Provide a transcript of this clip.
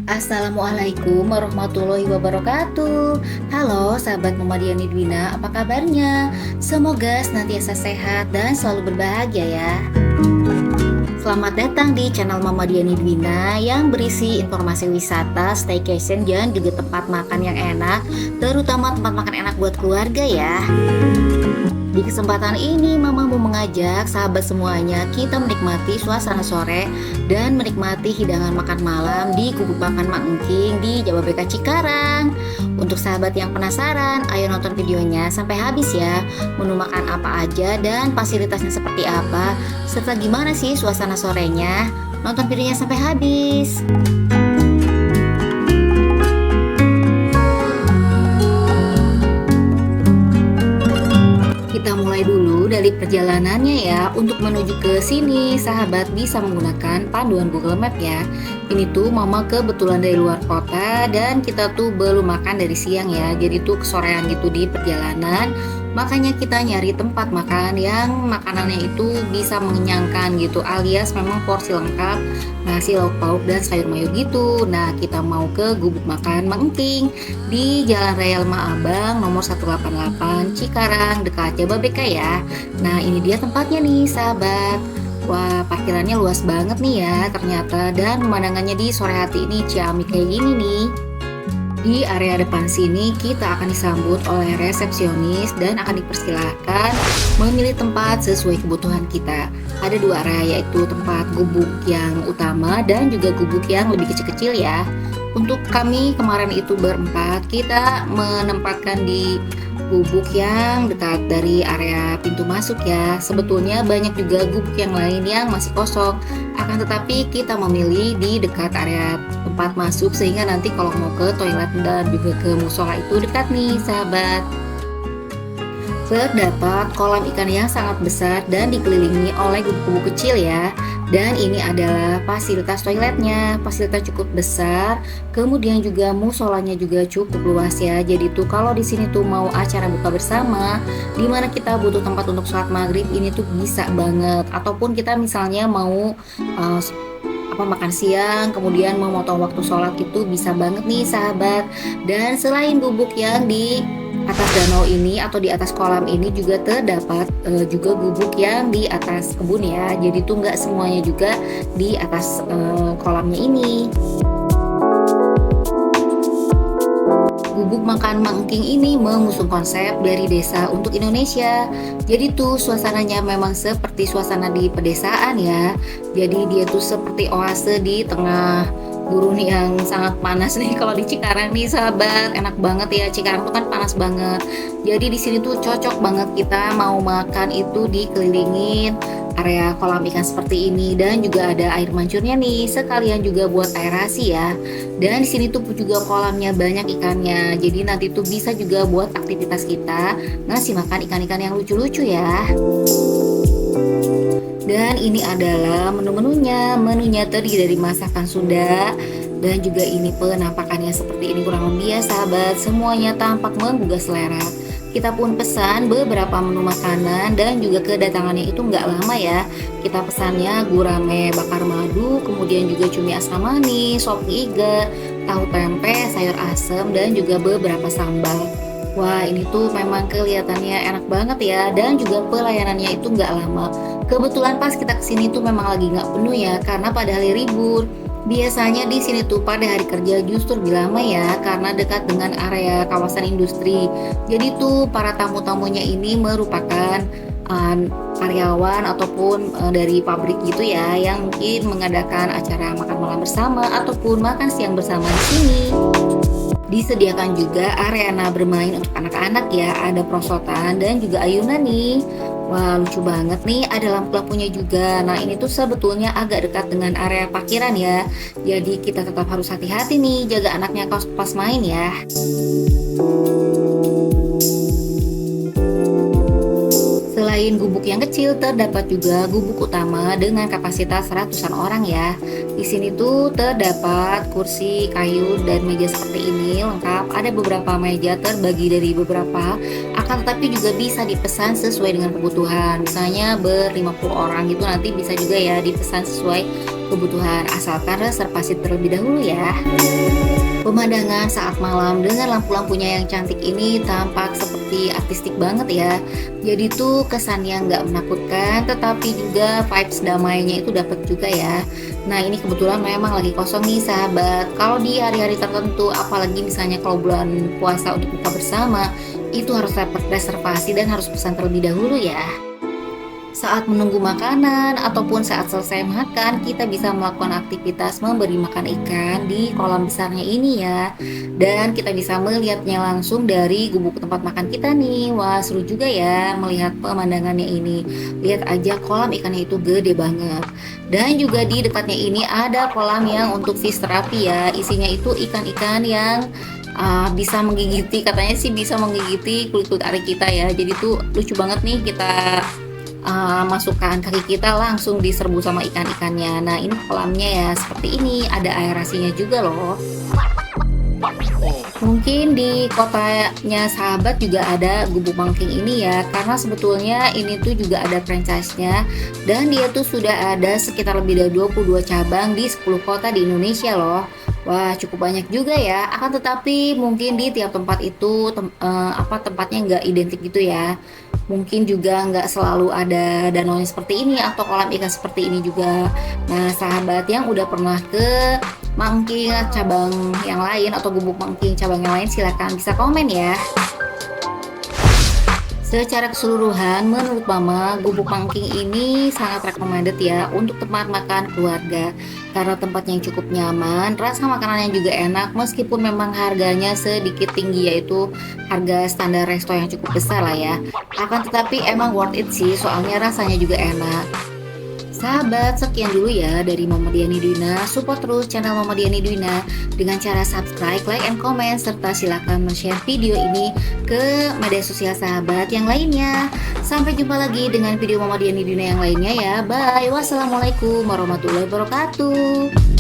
Assalamualaikum warahmatullahi wabarakatuh. Halo sahabat Muhammadiyah Nidwina, apa kabarnya? Semoga senantiasa sehat dan selalu berbahagia ya. Selamat datang di channel Muhammadiyah Nidwina yang berisi informasi wisata, staycation, dan juga tempat makan yang enak, terutama tempat makan enak buat keluarga ya. Di kesempatan ini Mama mau mengajak sahabat semuanya kita menikmati suasana sore dan menikmati hidangan makan malam di Gubuk Makan Mak Engking di Jababeka Cikarang. Untuk sahabat yang penasaran, ayo nonton videonya sampai habis ya. Menu makan apa aja dan fasilitasnya seperti apa, serta gimana sih suasana sorenya. Nonton videonya sampai habis. Kita mulai dulu dari perjalanannya ya. Untuk menuju ke sini, sahabat bisa menggunakan panduan Google Map ya. Ini tuh Mama kebetulan dari luar kota dan kita tuh belum makan dari siang ya. Jadi tuh kesorean gitu di perjalanan. Makanya kita nyari tempat makan yang makanannya itu bisa mengenyangkan gitu, alias memang porsi lengkap, nasi lauk pauk dan sayur mayur gitu. Nah, kita mau ke Gubuk Makan Mak Engking di Jalan Raya Lemah Abang nomor 188 Cikarang dekat Jababeka ya. Nah, ini dia tempatnya nih sahabat. Wah, parkirannya luas banget nih ya ternyata, dan pemandangannya di sore hari ini ciamik kayak gini nih. Di area depan sini kita akan disambut oleh resepsionis dan akan dipersilahkan memilih tempat sesuai kebutuhan kita. Ada dua area, yaitu tempat gubuk yang utama dan juga gubuk yang lebih kecil-kecil ya. Untuk kami kemarin itu berempat, kita menempatkan di gubuk yang dekat dari area pintu masuk ya. Sebetulnya banyak juga gubuk yang lain yang masih kosong, akan tetapi kita memilih di dekat area tempat masuk sehingga nanti kalau mau ke toilet dan juga ke musola itu dekat nih sahabat. Terdapat kolam ikan yang sangat besar dan dikelilingi oleh gubuk-gubuk kecil ya. Dan ini adalah fasilitas toiletnya, fasilitas cukup besar. Kemudian juga musolanya juga cukup luas ya. Jadi tuh kalau di sini tuh mau acara buka bersama, di mana kita butuh tempat untuk sholat maghrib, ini tuh bisa banget. Ataupun kita misalnya mau makan siang, kemudian memotong waktu sholat, itu bisa banget nih sahabat. Dan selain gubuk yang di atas danau ini atau di atas kolam ini juga terdapat juga gubuk yang di atas kebun ya. Jadi tuh nggak semuanya juga di atas kolamnya ini. Gubuk Makan Mak Engking ini mengusung konsep dari desa untuk Indonesia. Jadi tuh suasananya memang seperti suasana di pedesaan ya. Jadi dia tuh seperti oase di tengah gurun yang sangat panas nih. Kalau di Cikarang nih sahabat, enak banget ya, Cikarang tuh kan panas banget. Jadi di sini tuh cocok banget kita mau makan itu dikelilingin area kolam ikan seperti ini, dan juga ada air mancurnya nih, sekalian juga buat aerasi ya. Dan di sini tuh juga kolamnya banyak ikannya. Jadi nanti tuh bisa juga buat aktivitas kita ngasih makan ikan-ikan yang lucu-lucu ya. Dan ini adalah menu-menunya. Menunya terdiri dari masakan Sunda, dan juga ini penampakannya seperti ini kurang lebih ya sahabat. Semuanya tampak menggugah selera. Kita pun pesan beberapa menu makanan dan juga kedatangannya itu nggak lama ya. Kita pesannya gurame bakar madu, kemudian juga cumi asam manis, sop iga, tahu tempe, sayur asem, dan juga beberapa sambal. Wah, ini tuh memang kelihatannya enak banget ya, dan juga pelayanannya itu nggak lama. Kebetulan pas kita kesini tuh memang lagi nggak penuh ya, karena pada hari libur. Biasanya di sini tuh pada hari kerja justru lebih lama ya, karena dekat dengan area kawasan industri. Jadi tuh para tamu-tamunya ini merupakan karyawan ataupun dari pabrik gitu ya, yang mungkin mengadakan acara makan malam bersama ataupun makan siang bersama di sini. Disediakan juga arena bermain untuk anak-anak ya, ada perosotan dan juga ayunan nih. Wah, lucu banget nih, ada lampu-lampunya juga. Nah, ini tuh sebetulnya agak dekat dengan area parkiran ya. Jadi kita tetap harus hati-hati nih, jaga anaknya pas main ya. Selain gubuk yang kecil, terdapat juga gubuk utama dengan kapasitas ratusan orang ya. Di sini tuh terdapat kursi, kayu, dan meja seperti ini lengkap. Ada beberapa meja terbagi dari beberapa, akan tetapi juga bisa dipesan sesuai dengan kebutuhan. Misalnya ber-50 orang gitu, nanti bisa juga ya dipesan sesuai kebutuhan, asalkan reservasi terlebih dahulu ya. Pemandangan saat malam dengan lampu-lampunya yang cantik ini tampak seperti artistik banget ya. Jadi tuh kesannya nggak menakutkan, tetapi juga vibes damainya itu dapat juga ya. Nah, ini kebetulan memang lagi kosong nih sahabat. Kalau di hari-hari tertentu, apalagi misalnya kalau bulan puasa untuk buka bersama, itu harus dapat reservasi dan harus pesan terlebih dahulu ya. Saat menunggu makanan ataupun saat selesai makan, kita bisa melakukan aktivitas memberi makan ikan di kolam besarnya ini ya. Dan kita bisa melihatnya langsung dari gubuk tempat makan kita nih. Wah, seru juga ya melihat pemandangannya ini. Lihat aja kolam ikannya itu gede banget. Dan juga di dekatnya ini ada kolam yang untuk fish therapy ya. Isinya itu ikan-ikan yang bisa menggigiti, katanya sih bisa menggigiti kulit-kulit ari kita ya. Jadi tuh lucu banget nih, kita masukkan kaki kita langsung diserbu sama ikan-ikannya. Nah, ini kolamnya ya seperti ini, ada aerasinya juga loh. Mungkin di kotanya sahabat juga ada gubuk mangking ini ya, karena sebetulnya ini tuh juga ada franchise-nya, dan dia tuh sudah ada sekitar lebih dari 22 cabang di 10 kota di Indonesia loh. Wah, cukup banyak juga ya. Akan tetapi mungkin di tiap tempat itu tempatnya nggak identik gitu ya. Mungkin juga nggak selalu ada danau seperti ini atau kolam ikan seperti ini juga. Nah, sahabat yang udah pernah ke mangking cabang yang lain atau gubuk mangking cabang yang lain, silakan bisa komen ya. Secara keseluruhan, menurut Mama, gubuk mangking ini sangat recommended ya untuk tempat makan keluarga. Karena tempatnya yang cukup nyaman, rasa makanannya juga enak, meskipun memang harganya sedikit tinggi, yaitu harga standar resto yang cukup besar lah ya. Akan tetapi emang worth it sih, soalnya rasanya juga enak. Sahabat, sekian dulu ya dari Mama Diani Dwina. Support terus channel Mama Diani Dwina dengan cara subscribe, like, and comment, serta silakan share video ini ke media sosial sahabat yang lainnya. Sampai jumpa lagi dengan video Mama Diani Dwina yang lainnya ya. Bye. Wassalamualaikum warahmatullahi wabarakatuh.